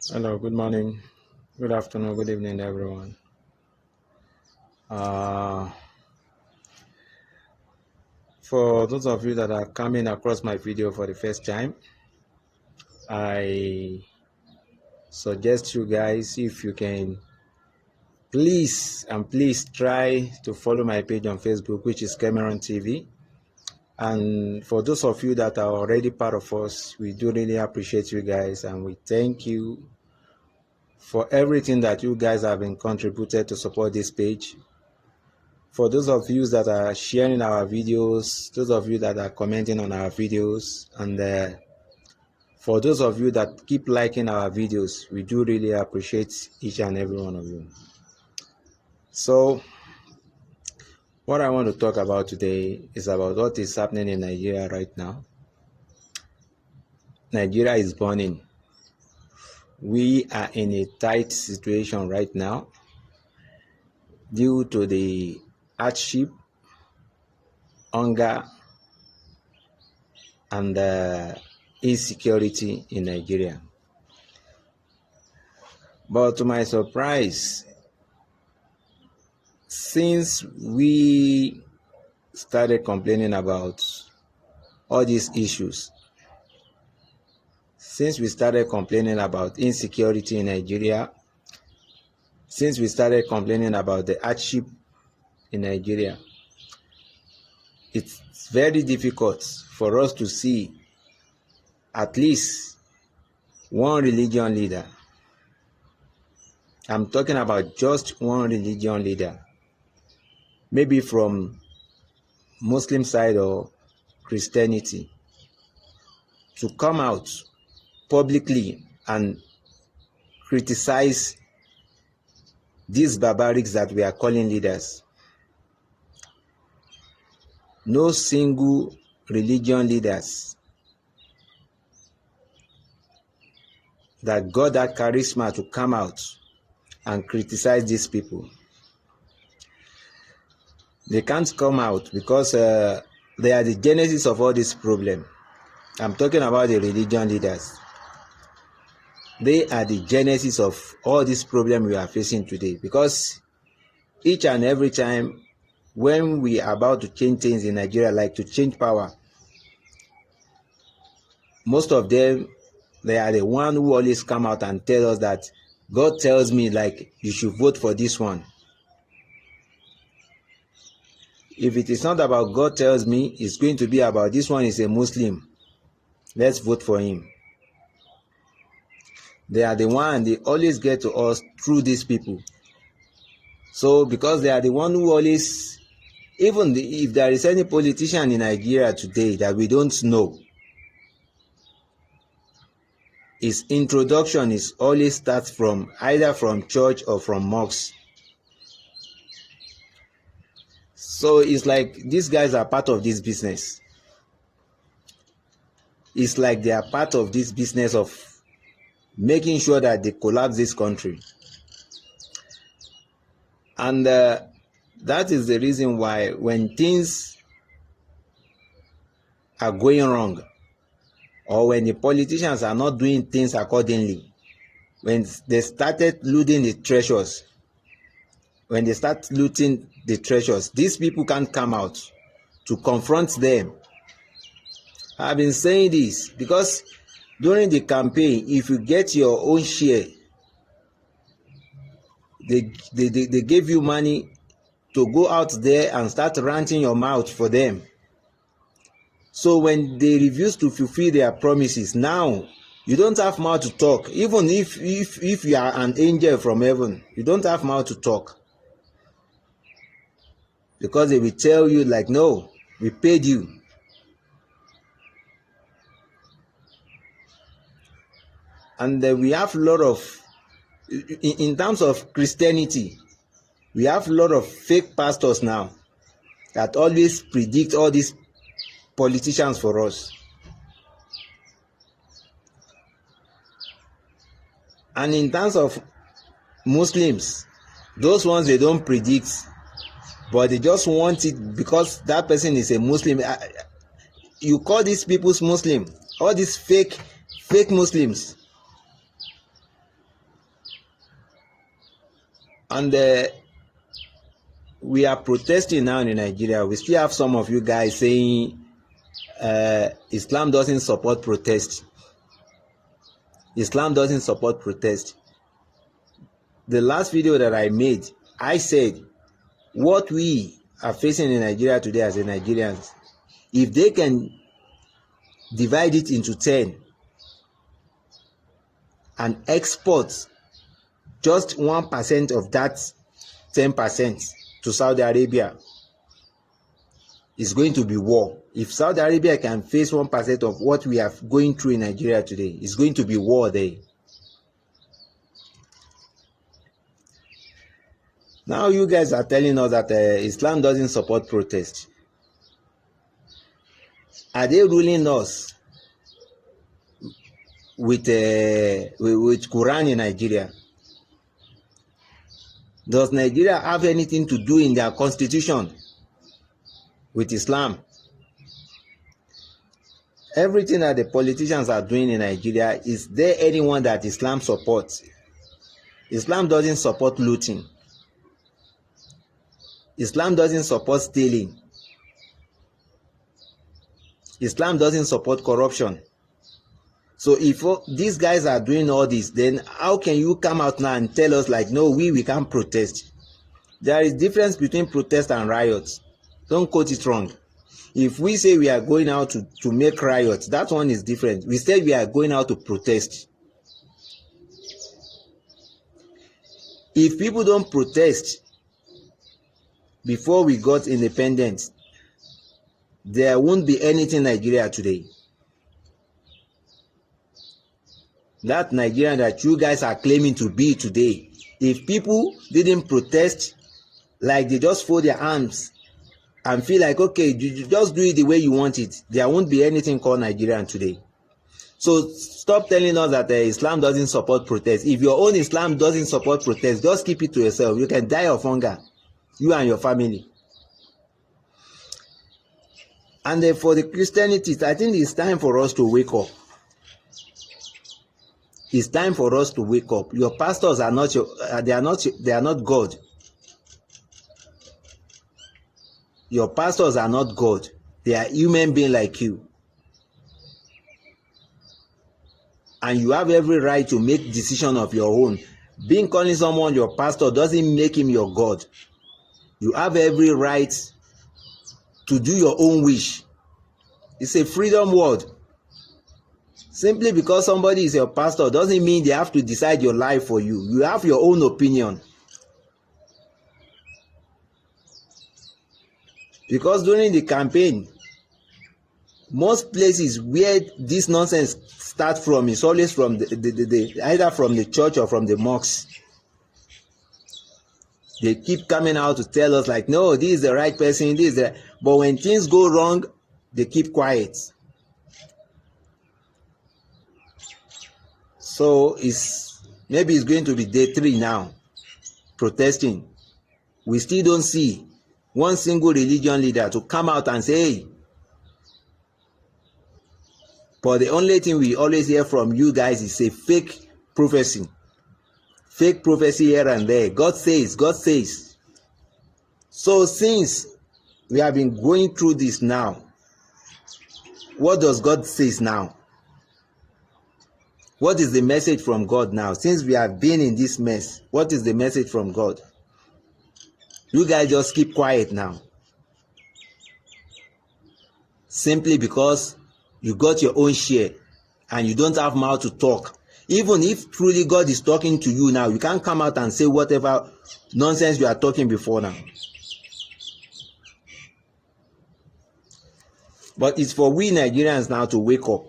Hello, good morning, good afternoon, good evening, everyone. Uh, for those of you that are coming across my video for the first time, I suggest you guys if you can please try to follow my page on Facebook, which is Cameron TV. And for those of you that are already part of us, we do really appreciate you guys and we thank you for everything that you guys have been contributed to support this page. For those of you that are sharing our videos, those of you that are commenting on our videos, and for those of you that keep liking our videos, we do really appreciate each and every one of you. So, what I want to talk about today is about what is happening in Nigeria right now. Nigeria is burning. We are in a tight situation right now due to the hardship, hunger, and insecurity in Nigeria. But to my surprise, since we started complaining about all these issues, since we started complaining about insecurity in Nigeria, since we started complaining about the hardship in Nigeria, it's very difficult for us to see at least one religion leader. I'm talking about just one religion leader, maybe from Muslim side or Christianity, to come out publicly and criticize these barbarics that we are calling leaders. No single religion leaders that got that charisma to come out and criticize these people. They can't come out because they are the genesis of all this problem. I'm talking about the religion leaders. They are the genesis of all this problem we are facing today, because each and every time when we are about to change things in Nigeria, like to change power, most of them, they are the one who always come out and tell us that God tells me, like, you should vote for this one. If it is not about God tells me, it's going to be about this one is a Muslim, let's vote for him. They are the one, they always get to us through these people. So because they are the one who always, even if there is any politician in Nigeria today that we don't know, his introduction is always starts from either from church or from mosques. So it's like these guys are part of this business. It's like they are part of this business of making sure that they collapse this country. And that is the reason why when things are going wrong, or when the politicians are not doing things accordingly, when they started looting the treasures, these people can't come out to confront them. I've been saying this because during the campaign, if you get your own share, they give you money to go out there and start ranting your mouth for them. So when they refuse to fulfill their promises, now you don't have mouth to talk. Even if you are an angel from heaven, you don't have mouth to talk, because they will tell you like, no, we paid you. And we have a lot of, in terms of Christianity, we have a lot of fake pastors now that always predict all these politicians for us. And in terms of Muslims, those ones they don't predict, but they just want it because that person is a Muslim. You call these people Muslim, all these fake Muslims. And we are protesting now in Nigeria. We still have some of you guys saying Islam doesn't support protest. Islam doesn't support protest. The last video that I made, I said what we are facing in Nigeria today as Nigerians, if they can divide it into 10 and export just 1% of that 10% to Saudi Arabia, it's going to be war. If Saudi Arabia can face 1% of what we are going through in Nigeria today, it's going to be war there. Now you guys are telling us that Islam doesn't support protest. Are they ruling us with Quran in Nigeria? Does Nigeria have anything to do in their constitution with Islam? Everything that the politicians are doing in Nigeria, is there anyone that Islam supports? Islam doesn't support looting. Islam doesn't support stealing. Islam doesn't support corruption. So if these guys are doing all this, then how can you come out now and tell us like, no, we can't protest? There is difference between protest and riots. Don't quote it wrong. If we say we are going out to make riots, that one is different. We said we are going out to protest. If people don't protest before we got independence, there won't be anything in Nigeria today. That Nigeria that you guys are claiming to be today, if people didn't protest, like they just fold their arms and feel like, okay, you just do it the way you want it, there won't be anything called Nigerian today. So stop telling us that Islam doesn't support protest. If your own Islam doesn't support protest, just keep it to yourself. You can die of hunger, you and your family. And for the Christianities, I think it's time for us to wake up. It's time for us to wake up. Your pastors are not they are not God. Your pastors are not God. They are human beings like you. And you have every right to make decision of your own. Being calling someone your pastor doesn't make him your God. You have every right to do your own wish. It's a freedom word. Simply because somebody is your pastor doesn't mean they have to decide your life for you. You have your own opinion. Because during the campaign, most places where this nonsense starts from is always from either from the church or from the mosques. They keep coming out to tell us like, no, this is the right person, this is the... But when things go wrong, they keep quiet. So maybe it's going to be day 3 now, protesting. We still don't see one single religion leader to come out and say, hey. But the only thing we always hear from you guys is a fake prophecy. Fake prophecy here and there. God says, God says. So since we have been going through this now, what does God say now? What is the message from God now? Since we have been in this mess, what is the message from God? You guys just keep quiet now. Simply because you got your own share and you don't have mouth to talk. Even if truly God is talking to you now, you can't come out and say whatever nonsense you are talking before now. But it's for we Nigerians now to wake up.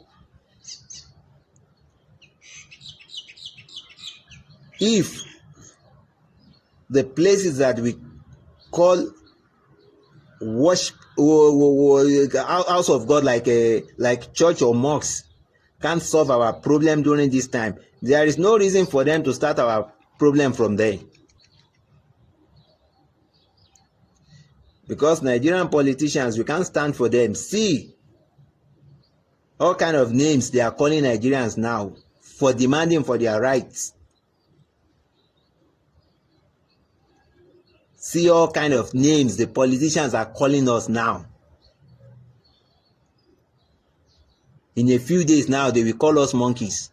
If the places that we call worship house of God, like church or mosques, can't solve our problem during this time, there is no reason for them to start our problem from there. Because Nigerian politicians, we can't stand for them. See all kind of names they are calling Nigerians now for demanding for their rights. See all kind of names the politicians are calling us now. In a few days now, they will call us monkeys.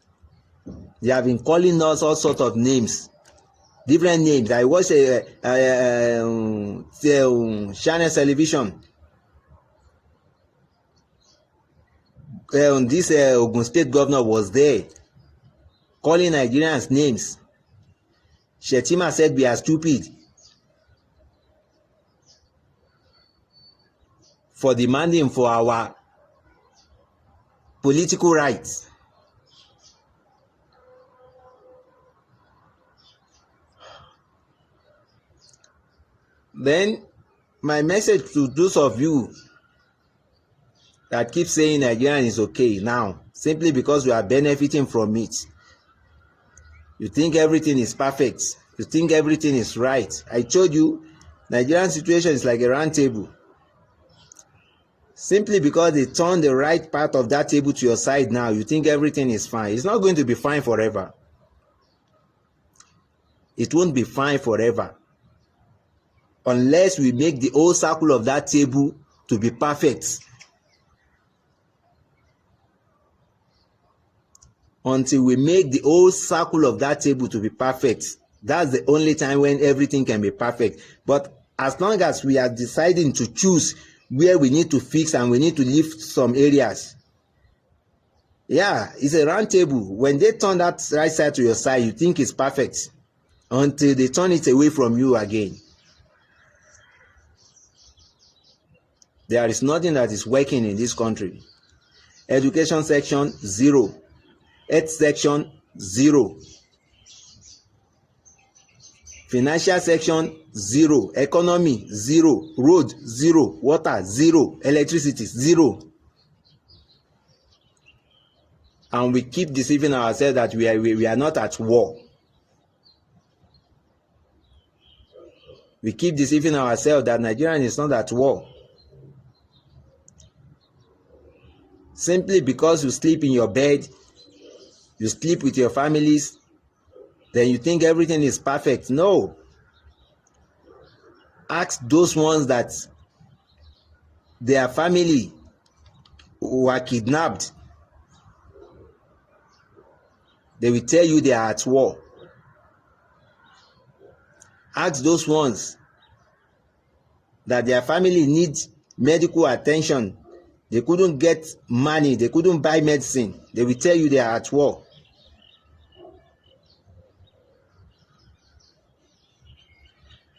They have been calling us all sorts of names, different names. I watched Channel Television. This Ogun State governor was there calling Nigerians names. Shettima said we are stupid for demanding for our political rights. Then my message to those of you that keep saying Nigerian is okay now, simply because you are benefiting from it. You think everything is perfect. You think everything is right. I told you, Nigerian situation is like a round table. Simply because they turn the right part of that table to your side now, you think everything is fine. It's not going to be fine forever. It won't be fine forever. Unless we make the whole circle of that table to be perfect. Until we make the whole circle of that table to be perfect, that's the only time when everything can be perfect. But as long as we are deciding to choose where we need to fix and we need to lift some areas, yeah, it's a round table. When they turn that right side to your side, you think it's perfect until they turn it away from you again. There is nothing that is working in this country. Education section, 0. Health section, 0. Financial section, 0. Economy, 0. Road, 0. Water, 0. Electricity, 0. And we keep deceiving ourselves that we are not at war. We keep deceiving ourselves that Nigeria is not at war. Simply because you sleep in your bed, you sleep with your families, then you think everything is perfect. No. Ask those ones that their family were kidnapped. They will tell you they are at war. Ask those ones that their family needs medical attention. They couldn't get money. They couldn't buy medicine. They will tell you they are at war.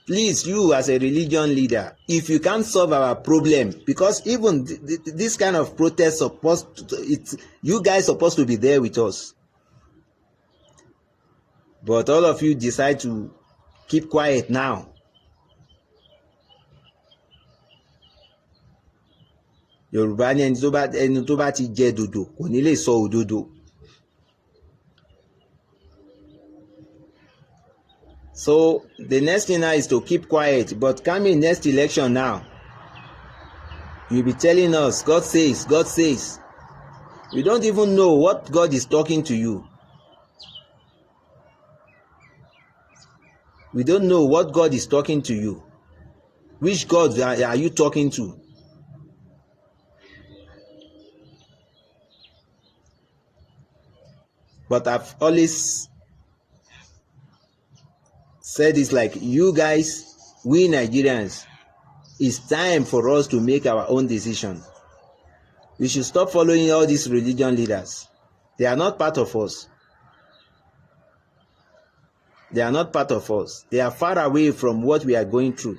Please, you as a religion leader, if you can't solve our problem, because even this kind of protest you guys supposed to be there with us. But all of you decide to keep quiet now. Yorùbá ní ẹni tó bá ti jẹ dòdò kò ní lè sọ òdodo. So the next thing now is to keep quiet. But coming next election now, you'll be telling us, God says, God says. You don't even know what God is talking to you. We don't know what God is talking to you. Which God are you talking to? But I've always said it's like, you guys, we Nigerians, it's time for us to make our own decision. We should stop following all these religion leaders. They are not part of us. They are not part of us. They are far away from what we are going through.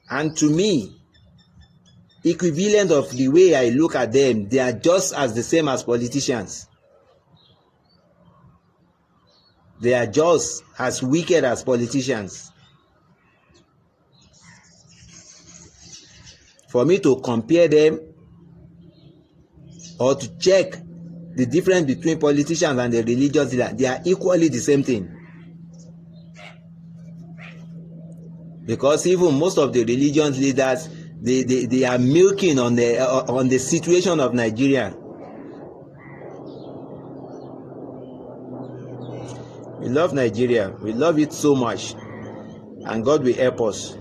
And to me, equivalent of the way I look at them, they are just as the same as politicians. They are just as wicked as politicians. For me to compare them or to check the difference between politicians and the religious leaders, they are equally the same thing. Because even most of the religious leaders, they are milking on the situation of Nigeria. We love Nigeria. We love it so much. and God will help us